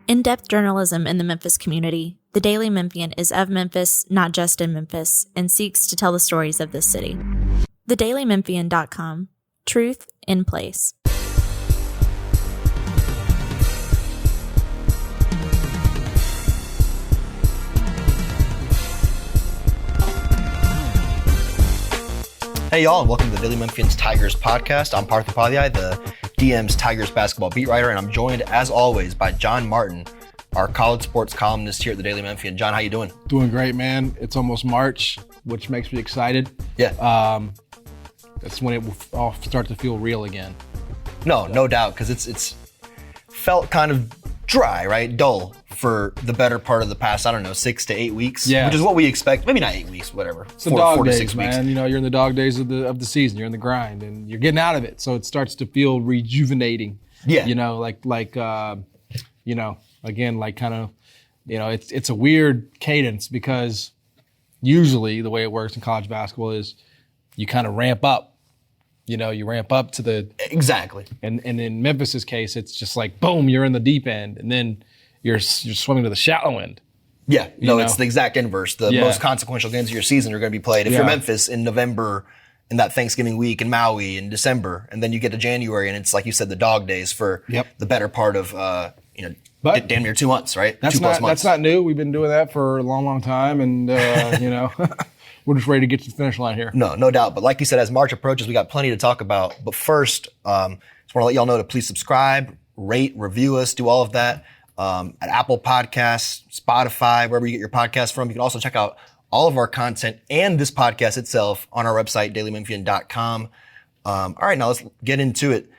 In-depth journalism in the Memphis community, the Daily Memphian is of Memphis, not just in Memphis, and seeks to tell the stories of this city. TheDailyMemphian.com. Truth in place. Hey y'all, and welcome to the Daily Memphian's Tigers podcast. I'm Parth, Upadhyaya, the DM's Tigers basketball beat writer, and I'm joined, as always, by John Martin, our college sports columnist here at the Daily Memphian. John, how you doing? Doing great, man. It's almost March, which makes me excited. Yeah. That's when it will all start to feel real again. No doubt, because it's felt kind of dry, right? Dull for the better part of the past, 6 to 8 weeks. Yeah. Which is what we expect. Maybe not 8 weeks, whatever. It's the dog days, 6 weeks. man. You know, you're in the dog days of the season. You're in the grind, and you're getting out of it. So it starts to feel rejuvenating. Yeah. You know, it's a weird cadence because usually the way it works in college basketball is you kind of ramp up. You know, you ramp up to the exactly, and in Memphis's case, it's just like boom, you're in the deep end, and then you're swimming to the shallow end. Yeah, it's the exact inverse. The most consequential games of your season are going to be played if you're Memphis in November, in that Thanksgiving week, in Maui in December, and then you get to January, and it's like you said, the dog days for the better part of But damn near 2 months, right? That's 2+ months. That's not new. We've been doing that for a long, long time, and we're just ready to get to the finish line here. No doubt. But like you said, as March approaches, we got plenty to talk about. But first, just want to let y'all know to please subscribe, rate, review us, do all of that at Apple Podcasts, Spotify, wherever you get your podcasts from. You can also check out all of our content and this podcast itself on our website, dailymemphian.com. All right, now let's get into it.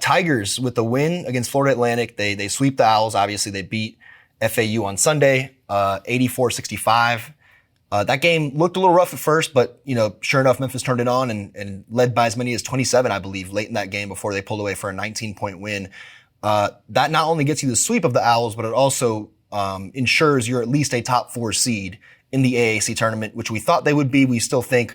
Tigers with the win against Florida Atlantic. They sweep the Owls. Obviously, they beat FAU on Sunday, 84-65. That game looked a little rough at first, but, sure enough, Memphis turned it on and led by as many as 27, I believe, late in that game before they pulled away for a 19-point win. That not only gets you the sweep of the Owls, but it also ensures you're at least a top 4 seed in the AAC tournament, which we thought they would be. We still think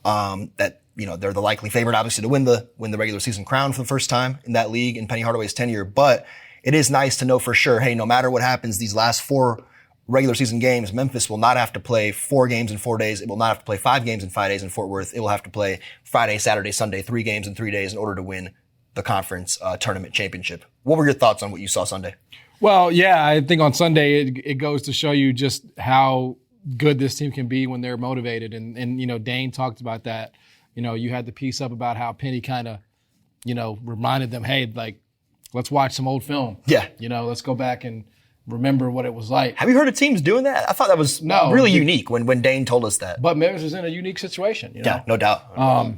that they're the likely favorite, obviously, to win the regular season crown for the first time in that league in Penny Hardaway's tenure. But it is nice to know for sure, hey, no matter what happens, these last 4 regular season games, Memphis will not have to play 4 games in 4 days. It will not have to play 5 games in 5 days in Fort Worth. It will have to play Friday, Saturday, Sunday, 3 games in 3 days in order to win the conference tournament championship. What were your thoughts on what you saw Sunday? Well, yeah, I think on Sunday it goes to show you just how good this team can be when they're motivated. And Dane talked about that. You had the piece up about how Penny kind of, reminded them, hey, like, let's watch some old film. Yeah. Let's go back and remember what it was like. Have you heard of teams doing that? I thought that was really unique when Dane told us that. But Memphis is in a unique situation. Yeah, no doubt.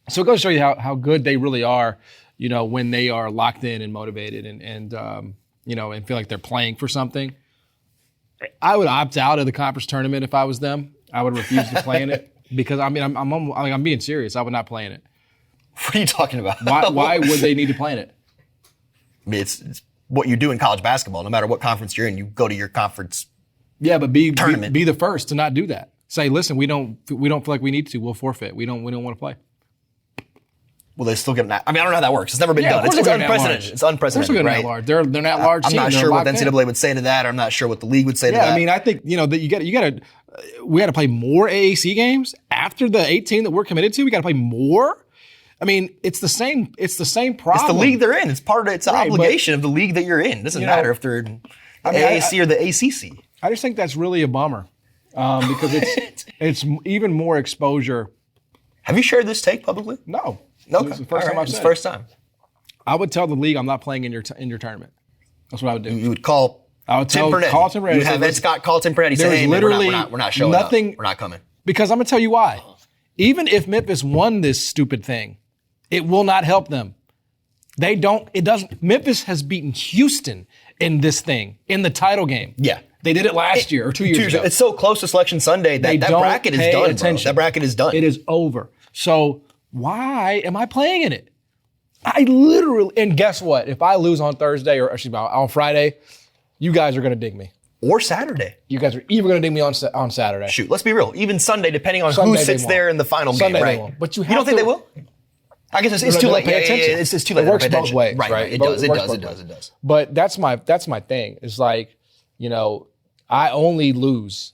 So it goes to show you how good they really are, when they are locked in and motivated and feel like they're playing for something. I would opt out of the conference tournament if I was them. I would refuse to play in it because I'm being serious. I would not play in it. What are you talking about? Why would they need to play in it? I mean, it's what you do in college basketball. No matter what conference you're in, you go to your conference. Yeah, but be the first to not do that. Say, listen, we don't feel like we need to. We'll forfeit. We don't want to play. Will they still get an? I mean, I don't know how that works. It's never been done. It's unprecedented. It's unprecedented, right? Large. They're not large. I'm not sure what the NCAA would say to that. Or I'm not sure what the league would say to that. Yeah, I mean, I think that we got to play more AAC games after the 18 that we're committed to. We got to play more. I mean, it's the same problem. It's the league they're in. It's part of it's an obligation of the league that you're in. It doesn't matter if they're in the AAC or the ACC. I just think that's really a bummer because it's even more exposure. Have you shared this take publicly? No. Okay. It's the first time I've said it. It's the first time. I would tell the league I'm not playing in your tournament. That's what I would do. You would call Tim Pernetti. You'd have Ed Scott call Tim Pernetti. Say, hey, man, we're not showing up. We're not coming. Because I'm going to tell you why. Even if Memphis won this stupid thing, it will not help them. Memphis has beaten Houston in this thing, in the title game. Yeah. They did it last year or 2 years ago. It's so close to Selection Sunday that bracket is done, bro. That bracket is done. It is over. So why am I playing in it? And guess what? If I lose on Thursday or actually on Friday, you guys are going to dig me. Or Saturday. You guys are even going to dig me on Saturday. Shoot, let's be real. Even Sunday, depending on who sits there in the final game, right? They won't. But you don't think they will? I guess it's too late. Pay attention. It's too late. It works both ways, right? right? It does. But that's my thing. It's like, I only lose.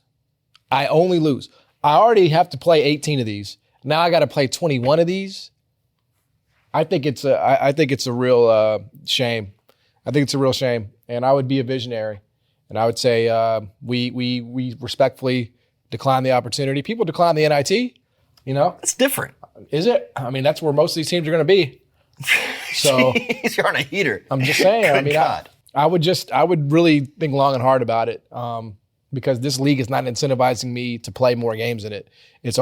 I already have to play 18 of these. Now I got to play 21 of these. I think it's a real shame. I think it's a real shame, and I would be a visionary, and I would say we respectfully decline the opportunity. People decline the NIT. It's different. Is it? I mean, that's where most of these teams are going to be. So Jeez, you're on a heater. I'm just saying. Good I mean, God. I would really think long and hard about it, because this league is not incentivizing me to play more games in it. It's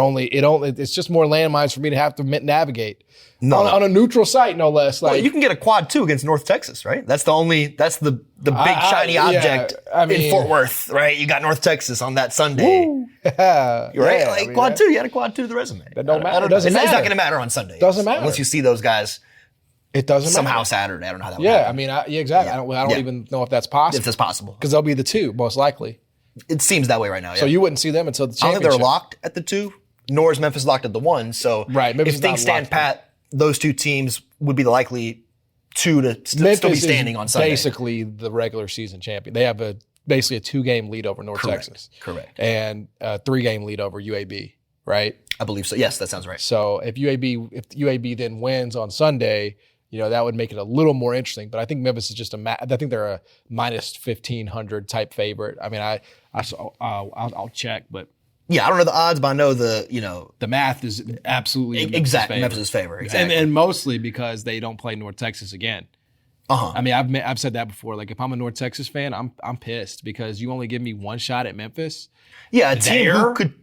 just more landmines for me to have to navigate on a neutral site, no less. Well, you can get a quad 2 against North Texas, right? That's the big shiny object in Fort Worth, right? You got North Texas on that Sunday. Woo. Right? Yeah, quad 2, you had a quad 2 to the resume. That don't matter. It It's not going to matter on Sunday. Doesn't matter. Unless you see those guys It doesn't somehow matter. Saturday. I don't know how that would Yeah, happen. I mean, exactly. Yeah. I don't even know if that's possible. If that's possible. Because they'll be the 2, most likely. It seems that way right now, yeah. So you wouldn't see them until the I don't championship. think they're locked at the 2, nor is Memphis locked at the 1. So Right, Memphis if is things not stand locked. pat, those 2 teams would be the likely 2 to still be standing on Sunday. Basically the regular season champion. They have basically a 2-game lead over North Texas. Correct. And a 3-game lead over UAB, right? I believe so. Yes, that sounds right. So if UAB then wins on Sunday, that would make it a little more interesting. But I think Memphis is just I think they're a minus 1,500 type favorite. I mean, I'll check, but Yeah, I don't know the odds, but I know the math is absolutely in exactly Memphis' Memphis' favor. Exactly. and mostly because they don't play North Texas again. I mean, I've said that before. Like, if I'm a North Texas fan, I'm pissed because you only give me one shot at Memphis. Yeah, a team who could,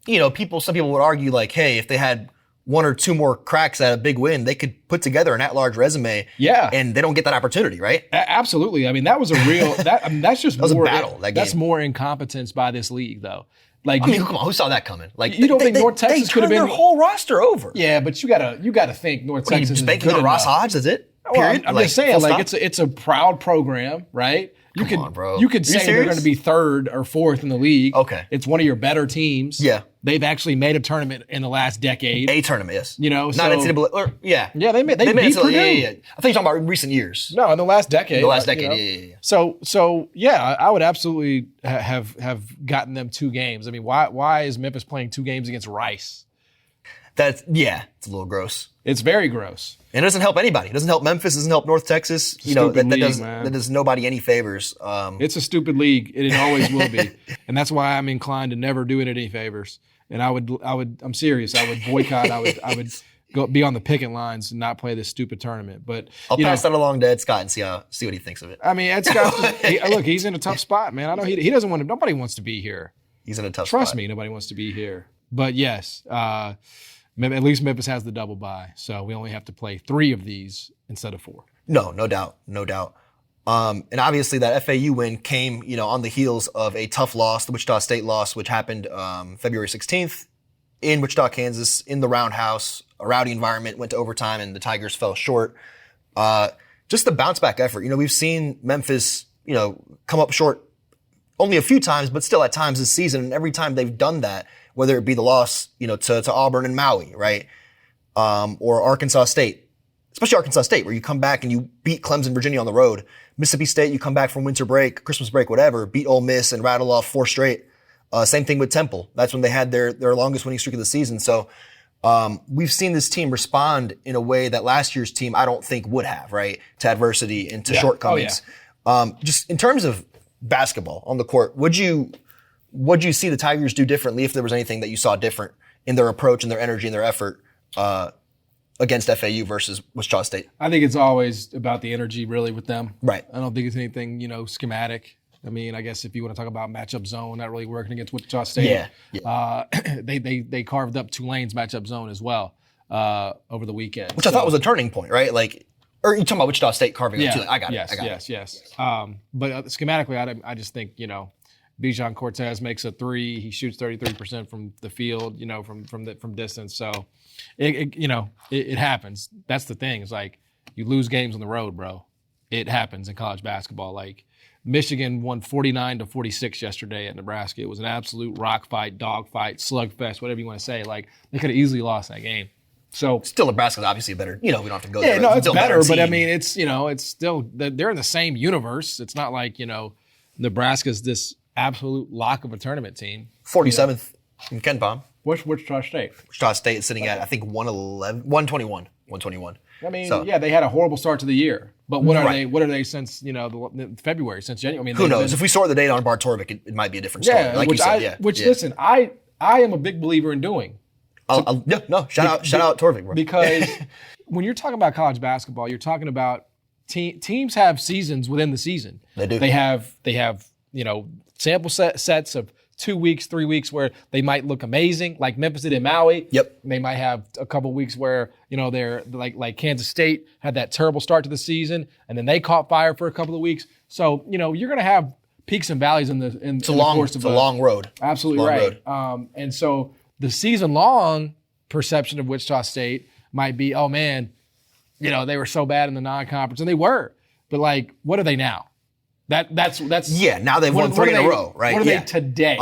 some people would argue like, hey, if they had 1 or 2 more cracks at a big win, they could put together an at-large resume. Yeah, and they don't get that opportunity, right? Absolutely. I mean, that was a real. That's just that was more a battle. That game. That's more incompetence by this league, though. Like, I mean, come on, who saw that coming? Like, you don't think North Texas could have been their whole roster over? Yeah, but you gotta think North Texas is banking good on Ross enough. Hodge. Is it? Well, I'm just saying, like, it's a proud program, right? You could say they're going to be 3rd or 4th in the league. Okay, it's one of your better teams. Yeah, they've actually made a tournament in the last decade. A tournament, yes. Not NCAA. Or, yeah, they beat Purdue. Yeah. I think you're talking about recent years. No, in the last decade. Yeah. So I would absolutely have gotten them 2 games. I mean, why is Memphis playing 2 games against Rice? It's a little gross. It's very gross. And it doesn't help anybody. It doesn't help Memphis. It doesn't help North Texas. That does nobody any favors. It's a stupid league. It always will be. And that's why I'm inclined to never do it any favors. And I'm serious. I would boycott. I would go be on the picket lines and not play this stupid tournament. But I'll pass that along to Ed Scott and see what he thinks of it. I mean, Ed Scott, look, he's in a tough spot, man. I know he doesn't want to. Nobody wants to be here. He's in a tough spot. Trust me, nobody wants to be here. But yes, at least Memphis has the double bye, so we only have to play 3 of these instead of 4. No doubt. And obviously that FAU win came, on the heels of a tough loss, the Wichita State loss, which happened February 16th in Wichita, Kansas, in the Roundhouse. A rowdy environment, went to overtime, and the Tigers fell short. Just the bounce back effort. We've seen Memphis, come up short only a few times, but still at times this season. And every time they've done that, whether it be the loss, to Auburn and Maui, right? Or Arkansas State, especially Arkansas State, where you come back and you beat Clemson, Virginia on the road. Mississippi State, you come back from winter break, Christmas break, whatever, beat Ole Miss and rattle off 4 straight. Same thing with Temple. That's when they had their longest winning streak of the season. So, we've seen this team respond in a way that last year's team, I don't think would have, right? To adversity and to shortcomings. Oh, yeah. Just in terms of basketball on the court, what'd you see the Tigers do differently, if there was anything that you saw different in their approach and their energy and their effort against FAU versus Wichita State? I think it's always about the energy, really, with them. Right. I don't think it's anything, schematic. I mean, I guess if you want to talk about matchup zone, not really working against Wichita State. Yeah. They carved up Tulane's matchup zone as well over the weekend. Which I thought was a turning point, right? Or you're talking about Wichita State carving up Tulane. I got it. Yes. But schematically, I just think, Bijan Cortez makes a 3. He shoots 33% from the field, from distance. So, it happens. That's the thing. It's like you lose games on the road, bro. It happens in college basketball. Like Michigan won 49-46 yesterday at Nebraska. It was an absolute rock fight, dog fight, slugfest, whatever you want to say. Like they could have easily lost that game. So still Nebraska's obviously better. We don't have to go yeah, there. no, it's better, but I team. mean, it's it's still they're in the same universe. It's not like Nebraska's this absolute lock of a tournament team. 47th in Ken Palm. What's Wichita State? Wichita State is sitting at I think 121. I mean, they had a horrible start to the year, but what are they? What are they since the February, since January? I mean, who knows? If we sort the data on Bar Torvik, it might be a different story. Yeah, listen, I am a big believer in doing. Shout out Torvik, bro. Because when you're talking about college basketball, you're talking about teams have seasons within the season. They do. They have sample sets of 2 weeks, 3 weeks where they might look amazing, like Memphis did in Maui. Yep. They might have a couple weeks where they're like Kansas State had that terrible start to the season, and then they caught fire for a couple of weeks. So you're going to have peaks and valleys in the course of it's a long road. Absolutely right. And so the season-long perception of Wichita State might be, oh man, they were so bad in the non-conference, and they were. But what are they now? That's now they've won 3 in a row, right? What are they today?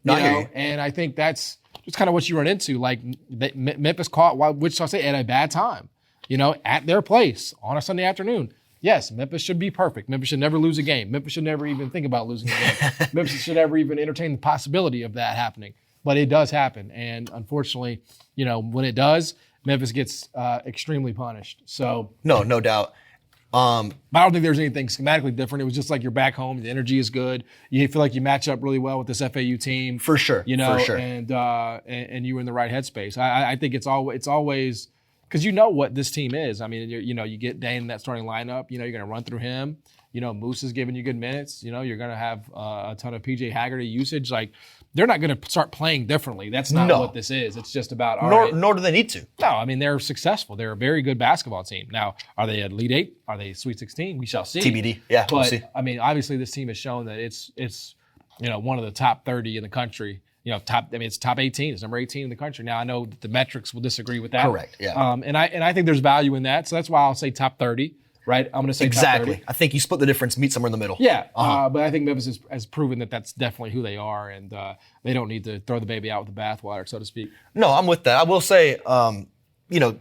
And I think that's just kind of what you run into. Like Memphis caught Wichita State at a bad time, at their place on a Sunday afternoon. Yes, Memphis should be perfect. Memphis should never lose a game. Memphis should never even think about losing a game. Memphis should never even entertain the possibility of that happening. But it does happen, and unfortunately, when it does, Memphis gets extremely punished. So no doubt. But I don't think there's anything schematically different. It was just like you're back home. The energy is good. You feel like you match up really well with this FAU team. For sure. For sure. And you were in the right headspace. I think it's always because what this team is. I mean, you get Dane in that starting lineup. You're going to run through him. Moose is giving you good minutes. You're going to have a ton of PJ Haggerty usage. Like, they're not going to start playing differently. That's not what this is. It's just about nor do they need to. No, I mean, they're successful. They're a very good basketball team. Now, are they Elite Eight? Are they Sweet 16? We shall see. TBD. Yeah, but we'll see. I mean, obviously, this team has shown that it's one of the top 30 in the country. It's top 18. It's number 18 in the country. Now, I know that the metrics will disagree with that. Correct. Yeah. And I think there's value in that. So that's why I'll say top 30. Right, I'm going to say exactly. Top 30. I think you split the difference, meet somewhere in the middle. Yeah, but I think Memphis has proven that that's definitely who they are, and they don't need to throw the baby out with the bathwater, so to speak. No, I'm with that. I will say,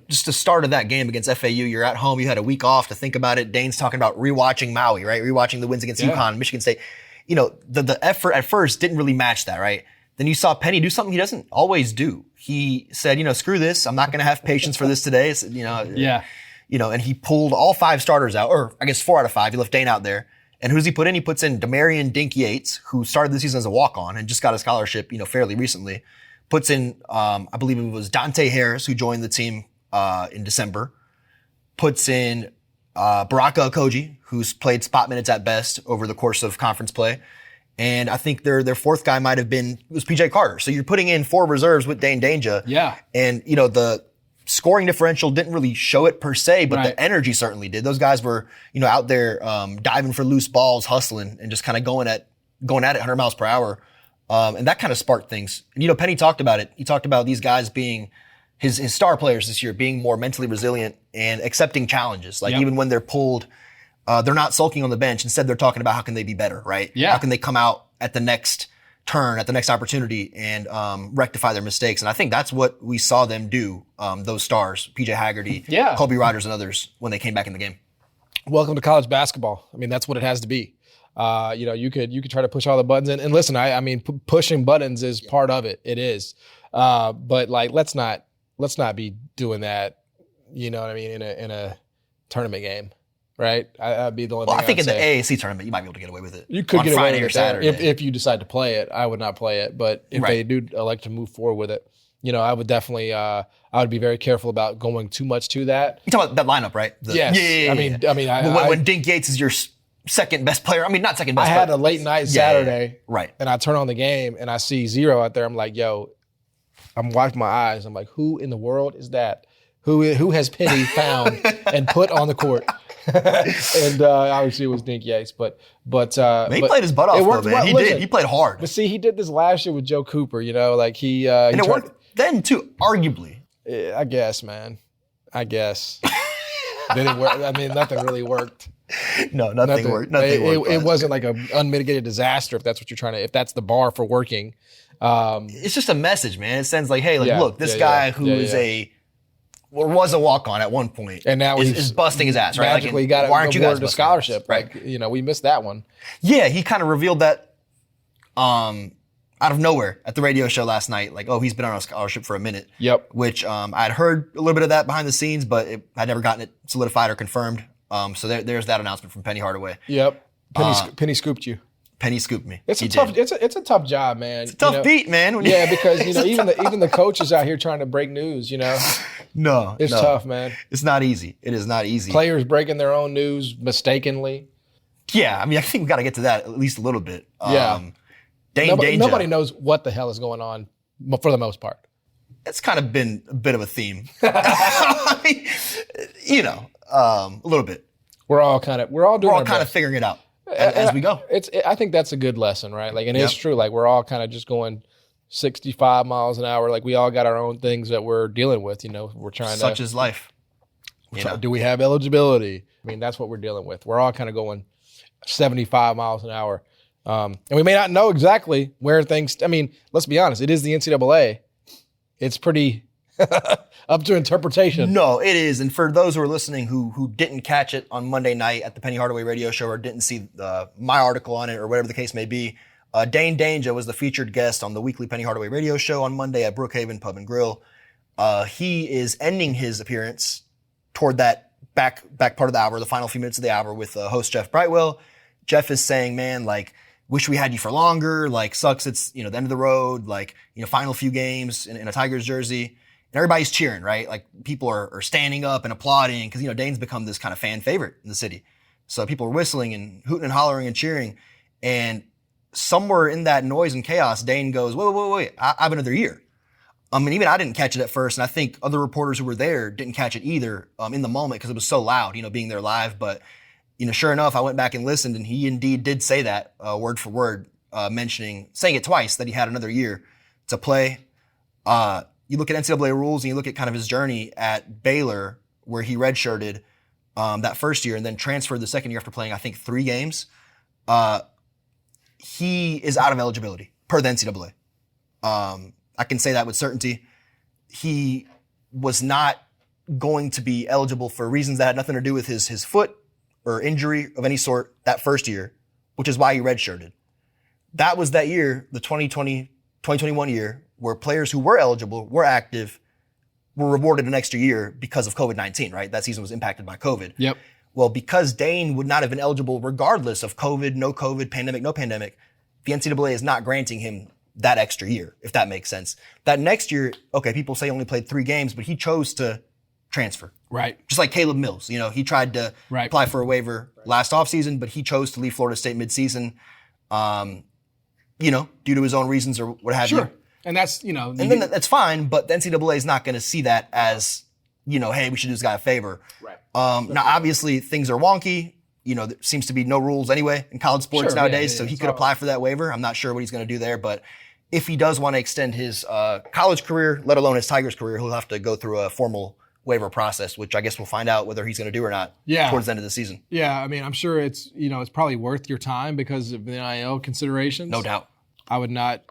just the start of that game against FAU, you're at home, you had a week off to think about it. Dane's talking about rewatching Maui, right? Rewatching the wins against UConn, Michigan State. The effort at first didn't really match that, right? Then you saw Penny do something he doesn't always do. He said, screw this. I'm not going to have patience for this today. It's, and he pulled all 5 starters out, or I guess 4 out of 5. He left Dane out there. And who does he put in? He puts in Demarion Dink Yates, who started the season as a walk-on and just got a scholarship, fairly recently. Puts in, I believe it was Dante Harris, who joined the team in December. Puts in Baraka Okoji, who's played spot minutes at best over the course of conference play. And I think their 4th guy might have been, it was PJ Carter. So you're putting in 4 reserves with Dane Danger. Yeah. And, the scoring differential didn't really show it per se, but the energy certainly did. Those guys were, out there diving for loose balls, hustling, and just kind of going at it 100 miles per hour. And that kind of sparked things. And, Penny talked about it. He talked about these guys being his star players this year, being more mentally resilient and accepting challenges. Like even when they're pulled, they're not sulking on the bench. Instead, they're talking about how can they be better, right? Yeah. How can they come out at the next turn, at the next opportunity, and rectify their mistakes. And I think that's what we saw them do, those stars, PJ Haggerty, Kobe Rogers, and others, when they came back in the game. Welcome to college basketball. I mean, that's what it has to be. You could try to push all the buttons in. And listen, I mean, pushing buttons is part of it. It is. But let's not be doing that, you know what I mean, in a tournament game. Right, I'd be the only. Well, thing I think in the AAC tournament, you might be able to get away with it. You could on get Friday away or with Saturday if you decide to play it. I would not play it, but if they do elect to move forward with it, I would definitely. I would be very careful about going too much to that. You talk about that lineup, right? Yes. Yeah. I mean, when Dink Yates is your second best player, I mean, not second best. I had a late night Saturday, right? And I turn on the game and I see 0 out there. I'm like, yo, I'm washing my eyes. I'm like, who in the world is that? Who has Penny found and put on the court? And obviously it was Dink Yates, but he played his butt off. It worked well. He did. He played hard. But see, he did this last year with Joe Cooper. And it worked then too, arguably. I guess, man. I guess. Did it work? I mean, nothing really worked. No, nothing worked. It wasn't like an unmitigated disaster. If that's what you're trying to, if that's the bar for working. It's just a message, man. It sends like, hey, look, this guy who is a Well, was a walk-on at one point, and now is busting his ass, right? Magically like, got why aren't you guys awarded a busting your ass? scholarship? Right. Like, we missed that one. Yeah, he kind of revealed that out of nowhere at the radio show last night. Like, oh, he's been on a scholarship for a minute. Yep. Which I'd heard a little bit of that behind the scenes, but I'd never gotten it solidified or confirmed. So there's that announcement from Penny Hardaway. Yep. Penny scooped you. Penny scooped me. It's a tough job, man. It's a tough beat, man. Yeah, because even the coaches out here trying to break news, No, it's tough, man. It's not easy. It is not easy. Players breaking their own news mistakenly. Yeah, I mean, I think we got to get to that at least a little bit. Yeah. Danger. Nobody knows what the hell is going on for the most part. It's kind of been a bit of a theme. I mean, a little bit. We're all kind of figuring it out as we go. I think that's a good lesson, right? Like, and it's true. Like, we're all kind of just going 65 miles an hour. Like, we all got our own things that we're dealing with. We're trying such is life. Do we have eligibility? I mean, that's what we're dealing with. We're all kind of going 75 miles an hour. And we may not know exactly where things, I mean, let's be honest. It is the NCAA. It's pretty up to interpretation. No, it is. And for those who are listening who didn't catch it on Monday night at the Penny Hardaway radio show or didn't see my article on it or whatever the case may be, Dane Danger was the featured guest on the weekly Penny Hardaway radio show on Monday at Brookhaven Pub and Grill. He is ending his appearance toward that back part of the hour, the final few minutes of the hour with host Jeff Brightwell. Jeff is saying, man, like, wish we had you for longer. Like, sucks it's, the end of the road. Like, final few games in a Tigers jersey. And everybody's cheering, right? Like, people are standing up and applauding because, Dane's become this kind of fan favorite in the city. So people are whistling and hooting and hollering and cheering. And somewhere in that noise and chaos, Dane goes, wait, I have another year. I mean, even I didn't catch it at first. And I think other reporters who were there didn't catch it either in the moment because it was so loud, being there live. But, sure enough, I went back and listened, and he indeed did say that word for word, saying it twice, that he had another year to play. You look at NCAA rules and you look at kind of his journey at Baylor, where he redshirted that first year and then transferred the second year after playing, I think, 3 games. He is out of eligibility per the NCAA. I can say that with certainty. He was not going to be eligible for reasons that had nothing to do with his foot or injury of any sort that first year, which is why he redshirted. That was that year, the 2020-2021 year, where players who were eligible, were active, were rewarded an extra year because of COVID-19, right? That season was impacted by COVID. Yep. Well, because Dane would not have been eligible regardless of COVID, no COVID, pandemic, no pandemic, the NCAA is not granting him that extra year, if that makes sense. That next year, okay, people say he only played 3 games, but he chose to transfer. Right. Just like Caleb Mills. He tried to apply for a waiver last offseason, but he chose to leave Florida State midseason, due to his own reasons or what have you. And that's, And then that's fine, but the NCAA is not going to see that as, hey, we should do this guy a favor. Right. Now, obviously, things are wonky. There seems to be no rules anyway in college sports nowadays, so he could apply for that waiver. I'm not sure what he's going to do there, but if he does want to extend his college career, let alone his Tigers career, he'll have to go through a formal waiver process, which I guess we'll find out whether he's going to do or not towards the end of the season. Yeah, I mean, I'm sure it's probably worth your time because of the NIL considerations. No doubt. I would not.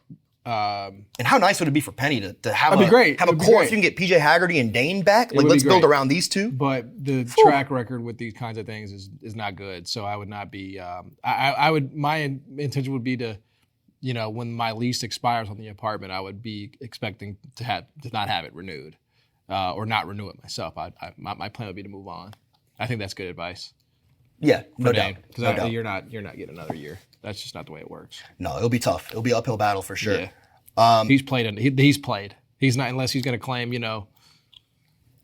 And how nice would it be for Penny to have That'd be great. Have a core? If you can get PJ Haggerty and Dane back, like let's build around these two. But the track record with these kinds of things is not good. So I would not be. My intention would be to, when my lease expires on the apartment, I would be expecting to not have it renewed, or not renew it myself. My plan would be to move on. I think that's good advice. Yeah, no doubt. Because you're not getting another year. That's just not the way it works. No, it'll be tough. It'll be an uphill battle for sure. Yeah. He's played. He's played. He's not, unless he's going to claim, Well,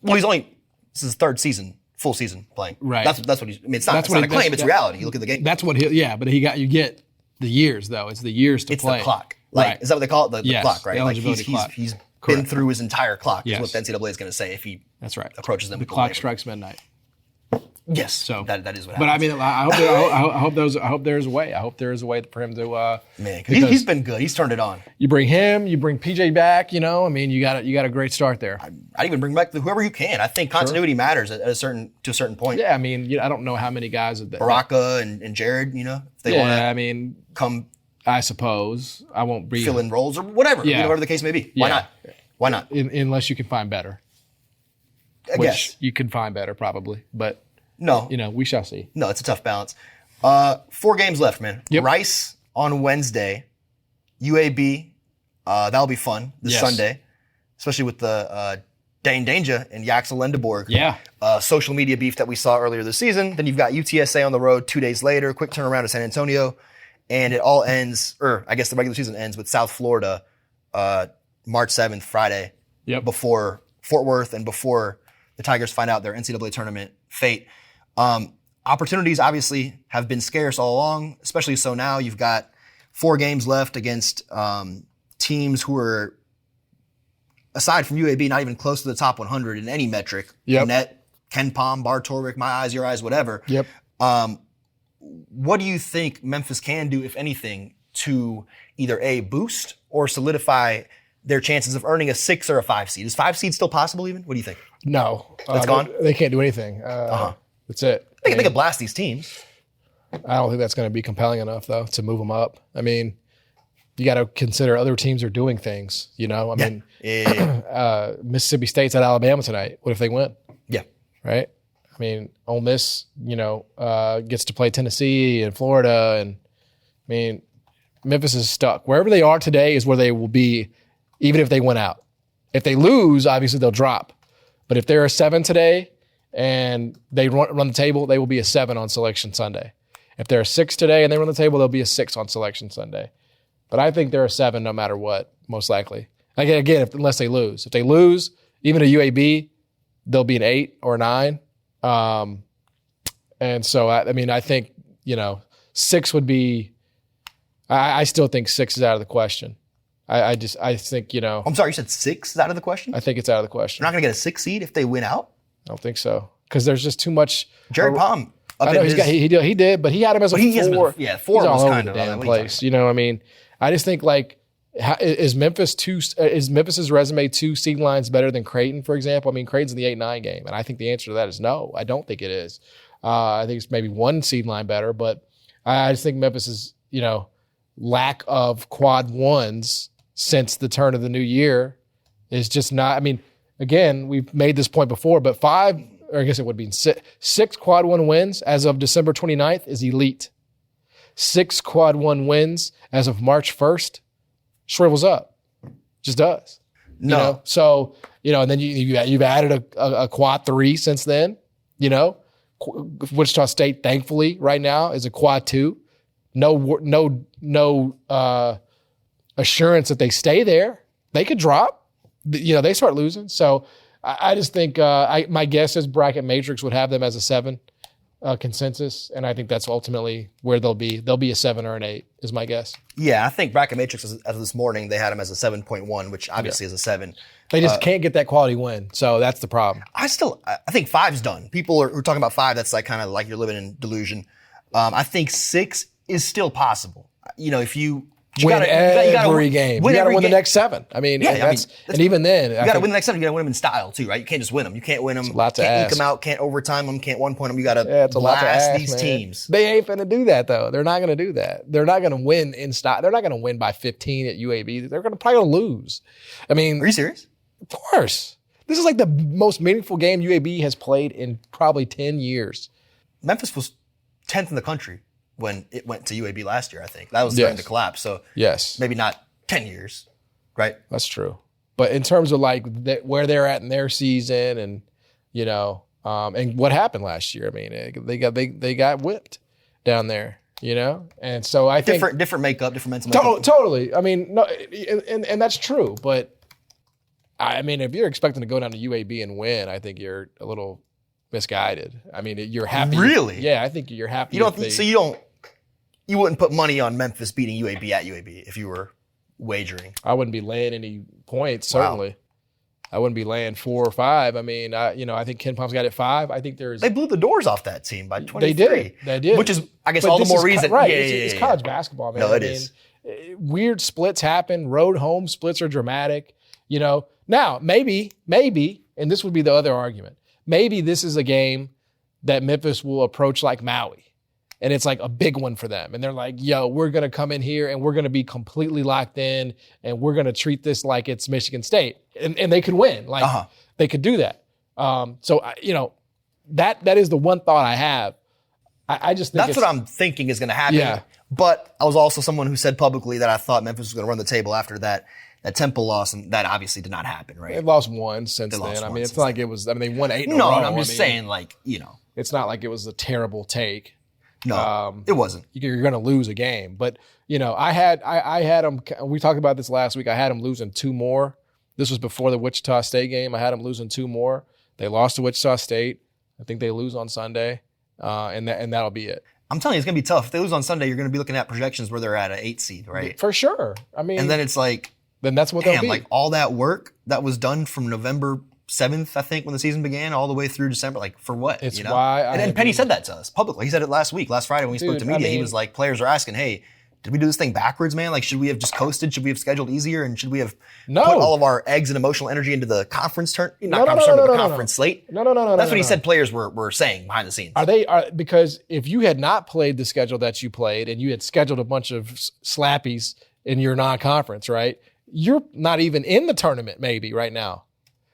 this is his 3rd season, full season playing. Right. That's what he's. I mean, it's not a claim. It's reality. You look at the game. That's what but you get the years though. It's the years to play. It's the clock. Is that what they call it? The clock, right? The eligibility clock. He's been through his entire clock. Is what the NCAA is going to say if he. That's right. Approaches them. The clock strikes midnight. Yes, so that is what happens. But I mean, I hope there's a way. I hope there is a way for him to. Man, he's been good. He's turned it on. You bring him, you bring PJ back. I mean, you got a great start there. I'd even bring back whoever you can. I think continuity matters to a certain point. Yeah, I mean, I don't know how many guys. Baraka and Jared, if they want to. I mean, come. I suppose I won't be fill in roles or whatever. Yeah. Whatever the case may be. Why not? Why not? Unless you can find better. which you can find better probably. But no, we shall see. No, it's a tough balance. 4 games left, man. Yep. Rice on Wednesday, UAB. That'll be fun this Sunday, especially with the Dane Danger and Yaxel Lendeborg. Yeah. Social media beef that we saw earlier this season. Then you've got UTSA on the road 2 days later, quick turnaround to San Antonio. And it all ends, or I guess the regular season ends with South Florida, March 7th, Friday, before Fort Worth and before the Tigers find out their NCAA tournament fate. Opportunities obviously have been scarce all along, especially so now. You've got 4 games left against teams who are, aside from UAB, not even close to the top 100 in any metric. Net, Ken Pom, Bar Torvik, My Eyes, Your Eyes, whatever. What do you think Memphis can do, if anything, to either A, boost or solidify their chances of earning a 6 or a 5 seed? Is 5 seed still possible even? What do you think? No. That's gone? They can't do anything. That's it. They can blast these teams. I don't think that's going to be compelling enough, though, to move them up. I mean, you got to consider other teams are doing things, Mississippi State's at Alabama tonight. What if they win? Yeah. Right? I mean, Ole Miss, gets to play Tennessee and Florida. And, I mean, Memphis is stuck. Wherever they are today is where they will be, even if they win out. If they lose, obviously they'll drop. But if they're a 7 today and they run the table, they will be a 7 on Selection Sunday. If they're a 6 today and they run the table, they'll be a 6 on Selection Sunday. But I think they're a 7 no matter what, most likely. Again, unless they lose. If they lose, even a UAB, they'll be an 8 or 9. And so, I think, 6 would be – I still think 6 is out of the question. I think, I'm sorry, you said 6 is out of the question? I think it's out of the question. You're not going to get a 6 seed if they win out? I don't think so. Because there's just too much – Jared Palm. I know he did, but he had him as a 4. Four He's was all over kind the of damn place. I just think is Memphis's resume 2 seed lines better than Creighton, for example? I mean, Creighton's in the 8-9 game, and I think the answer to that is no. I don't think it is. I think it's maybe 1 seed line better, but I just think Memphis's lack of quad 1s since the turn of the new year is just not. I mean, again, we've made this point before, but 5. Or I guess it would be 6 quad 1 wins as of December 29th is elite. 6 quad 1 wins as of March 1st shrivels up. Just does. No. So, and then you've added a quad 3 since then. Wichita State, thankfully, right now is a quad 2. No assurance that they stay there. They could drop. They start losing. So I just think my guess is Bracket Matrix would have them as a 7 consensus, and I think that's ultimately where they'll be. They'll be a 7 or an 8 is my guess. Yeah, I think Bracket Matrix, as of this morning, they had them as a 7.1, which obviously is a 7. They just can't get that quality win, so that's the problem. I think 5's done. People are talking about 5, that's kind of like you're living in delusion. I think 6 is still possible. If you win every game. You got to win the next 7. I mean, and even then, you got to win the next 7. You got to win them in style too, right? You can't just win them. You can't win them. Can't eke them out. Can't overtime them. Can't 1-point them. You got to blast these teams. They ain't finna do that though. They're not going to do that. They're not going to win in style. They're not going to win by 15 at UAB. They're probably going to lose. I mean, are you serious? Of course. This is like the most meaningful game UAB has played in probably 10 years. Memphis was 10th in the country when it went to UAB last year, I think. That was starting to collapse. So maybe not 10 years, right? That's true. But in terms of where they're at in their season and, and what happened last year, I mean, they got whipped down there, And so I think different makeup, different mental makeup. Totally. I mean, no, and that's true. But I mean, if you're expecting to go down to UAB and win, I think you're a little misguided. I mean, you're happy. Really? Yeah, I think you're happy. You wouldn't put money on Memphis beating UAB at UAB if you were wagering. I wouldn't be laying any points, certainly. Wow. I wouldn't be laying 4 or 5. I mean, I think Ken Palm's got it 5. I think they blew the doors off that team by 23. They did. Which is, I guess, all the more reason. Right. It's college basketball, man. No, it is. Weird splits happen. Road home splits are dramatic. Now, maybe, and this would be the other argument, maybe this is a game that Memphis will approach like Maui. And it's like a big one for them. And they're like, yo, we're going to come in here and we're going to be completely locked in and we're going to treat this like it's Michigan State. And they could win. They could do that. That is the one thought I have. I just think that's what I'm thinking is going to happen. Yeah. But I was also someone who said publicly that I thought Memphis was going to run the table after that Temple loss, and that obviously did not happen, right? They've lost one since then. I mean, it's not like it was. I mean, they won 8 in a row. No, I'm just saying, it's not like it was a terrible take. No, it wasn't. You're going to lose a game, but I had them. We talked about this last week. I had them losing 2 more. This was before the Wichita State game. I had them losing 2 more. They lost to Wichita State. I think they lose on Sunday, and that'll be it. I'm telling you, it's going to be tough. If they lose on Sunday, you're going to be looking at projections where they're at an 8 seed, right? For sure. I mean, and then it's like, then that's what they'll be. Like all that work that was done from November 7th, I think, when the season began, all the way through December, like for what? It's why. And Penny said that to us publicly. He said it last Friday when we spoke to media. He was like, players are asking, hey, did we do this thing backwards, man? Like, should we have just coasted? Should we have scheduled easier? And should we have put all of our eggs and emotional energy into the conference conference slate? No. That's what he said players were saying behind the scenes. Because if you had not played the schedule that you played and you had scheduled a bunch of slappies in your non-conference, right? You're not even in the tournament maybe right now.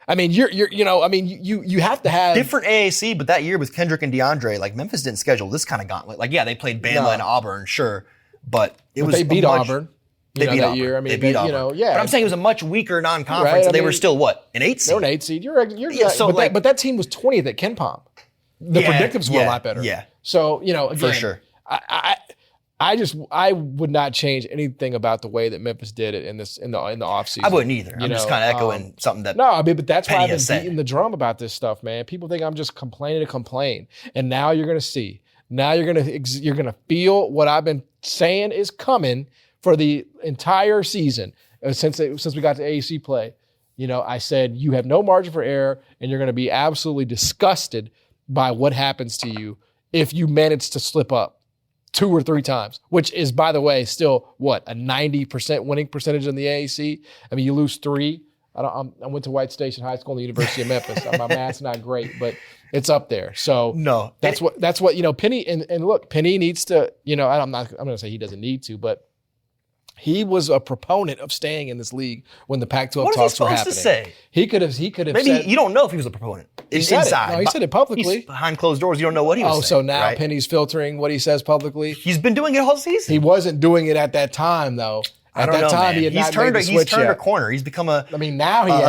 I mean, you have to have different AAC, but that year with Kendrick and DeAndre, like Memphis didn't schedule this kind of gauntlet. Like, yeah, they played Bama and Auburn, sure. But they beat Auburn. They beat that Auburn. year. I mean, they beat Auburn. But I'm saying it was a much weaker non-conference, right? and they were still what, an 8 seed? They were an 8 seed. But that team was 20th at KenPom. The predictives were a lot better. Yeah. So again, for sure. I would not change anything about the way that Memphis did it in the offseason. I wouldn't either. I'm just kind of echoing something that. No, I mean, but that's why I've been beating the drum about this stuff, man. People think I'm just complaining to complain, and now you're going to see. Now you're gonna feel what I've been saying is coming for the entire season since we got to AAC play. I said you have no margin for error, and you're going to be absolutely disgusted by what happens to you if you manage to slip up 2 or 3 times, which is, by the way, still a 90% winning percentage in the AAC. I mean, you lose 3. I went to White Station High School in the University of Memphis. My math's not great, but it's up there. So that's what Penny and look, Penny needs to. I'm going to say he doesn't need to, but he was a proponent of staying in this league when the Pac-12 talks were happening. What is he supposed to say? He could have. Maybe said, you don't know if he was a proponent. He said inside. It. No, he said it publicly. Behind closed doors, you don't know what he was saying. So now right? Penny's filtering what he says publicly. He's been doing it all season. He wasn't doing it at that time, though. At that time, he had not made the switch He's turned yet. a corner. He's become a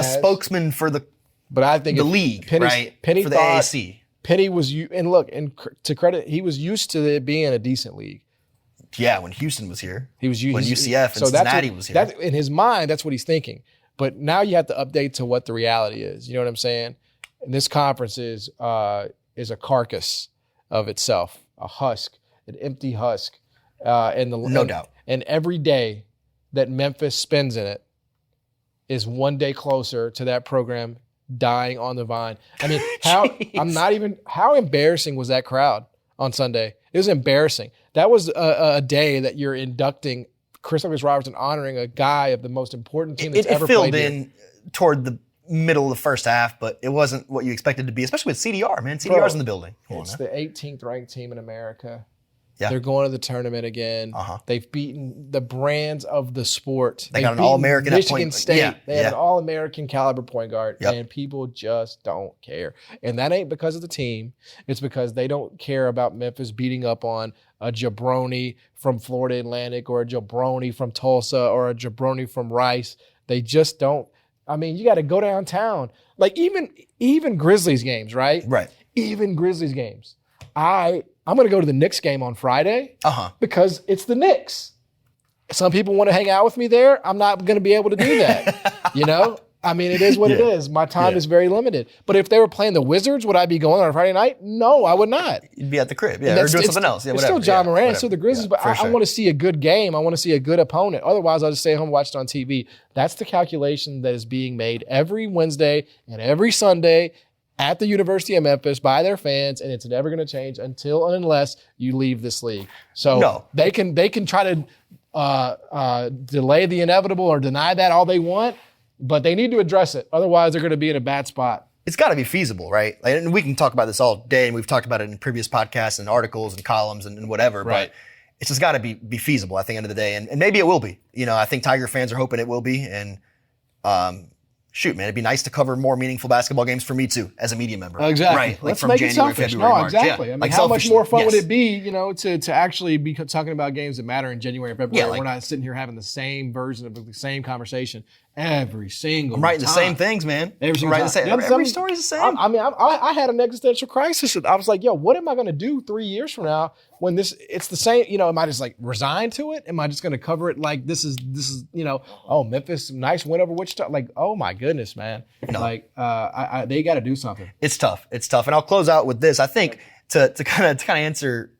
spokesman for the league, right? Penny for the AAC. Penny was to credit, he was used to it being a decent league. Yeah, when Houston was here. When UCF and Cincinnati was here. In his mind, that's what he's thinking. But now you have to update to what the reality is. You know what I'm saying? And this conference is a carcass of itself, a husk, an empty husk. No doubt. And every day that Memphis spends in it is one day closer to that program dying on the vine. I mean, how embarrassing was that crowd on Sunday? It was embarrassing. That was a day that you're inducting Chris Robertson, honoring a guy of the most important team that's ever played here. It filled in toward the middle of the first half, but it wasn't what you expected to be, especially with CDR, man. CDR's in the building. It's the 18th ranked team in America. Yeah. They're going to the tournament again. They've beaten the brands of the sport. They got an All-American at Michigan State. They have an All-American caliber point guard, and people just don't care. And that ain't because of the team. It's because they don't care about Memphis beating up on a jabroni from Florida Atlantic or a jabroni from Tulsa or a jabroni from Rice. They just don't. I mean, you got to go downtown. Like even Grizzlies games, right? Right. Even Grizzlies games. I'm going to go to the Knicks game on Friday because it's the Knicks. Some people want to hang out with me there. I'm not going to be able to do that. I mean, it is what it is. My time is very limited. But if they were playing the Wizards, would I be going on a Friday night? No, I would not. You'd be at the crib, or doing something else. It's still John Moran, it's still the Grizzlies, but I want to see a good game. I want to see a good opponent. Otherwise, I'll just stay home and watch it on TV. That's the calculation that is being made every Wednesday and every Sunday at the University of Memphis by their fans, and it's never going to change until and unless you leave this league. So they can try to delay the inevitable or deny that all they want, but they need to address it. Otherwise, they're going to be in a bad spot. It's got to be feasible, right? And we can talk about this all day, and we've talked about it in previous podcasts and articles and columns and whatever, right. But it's just got to be feasible at the end of the day, and maybe it will be. I think Tiger fans are hoping it will be, and shoot, man, it'd be nice to cover more meaningful basketball games for me too, as a media member. Exactly. Right. Like Let's from make it January, selfish. February, No, March. exactly. Yeah. I mean, Like how much more fun yes. would it be, to actually be talking about games that matter in January and February? Yeah, like, we're not sitting here having the same version of the same conversation every single I'm writing time. the same things, man. Every single time. Every story's the same. I had an existential crisis. I was like, yo, what am I going to do 3 years from now when it's the same, am I just like resign to it? Am I just going to cover it like this is, Memphis, nice win over Wichita? Like, oh my goodness, man. No. Like, they got to do something. It's tough. And I'll close out with this. I think to kind of answer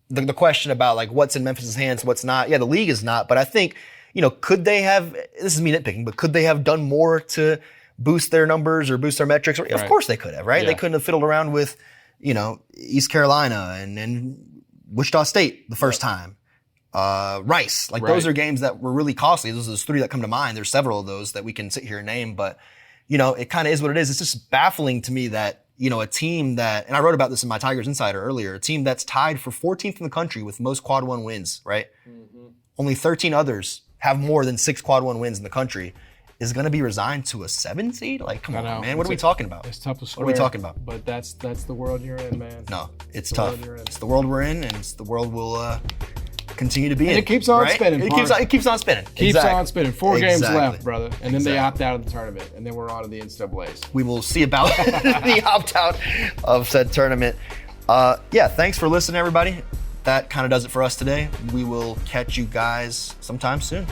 the question about like what's in Memphis' hands, what's not. Yeah, the league is not, but I think, could they have, this is me nitpicking, but could they have done more to boost their numbers or boost their metrics? Of course they could have, right? Yeah. They couldn't have fiddled around with, East Carolina and Wichita State the first time. Rice. Like those are games that were really costly. Those are those three that come to mind. There's several of those that we can sit here and name, but it kind of is what it is. It's just baffling to me that, a team that, and I wrote about this in my Tigers Insider earlier, a team that's tied for 14th in the country with most quad one wins, right? Mm-hmm. Only 13 others have more than 6 quad one wins in the country, is going to be resigned to a 7 seed? Like, come on, man. What are we talking about? It's tough to square. What are we talking about? But that's the world you're in, man. No, it's tough. It's the world we're in, and it's the world we'll continue to be in. And it keeps on spinning. It keeps on spinning. Keeps on spinning. 4 games left, brother. And then they opt out of the tournament, and then we're on to the NCAAs. We will see about the opt-out of said tournament. Thanks for listening, everybody. That kind of does it for us today. We will catch you guys sometime soon.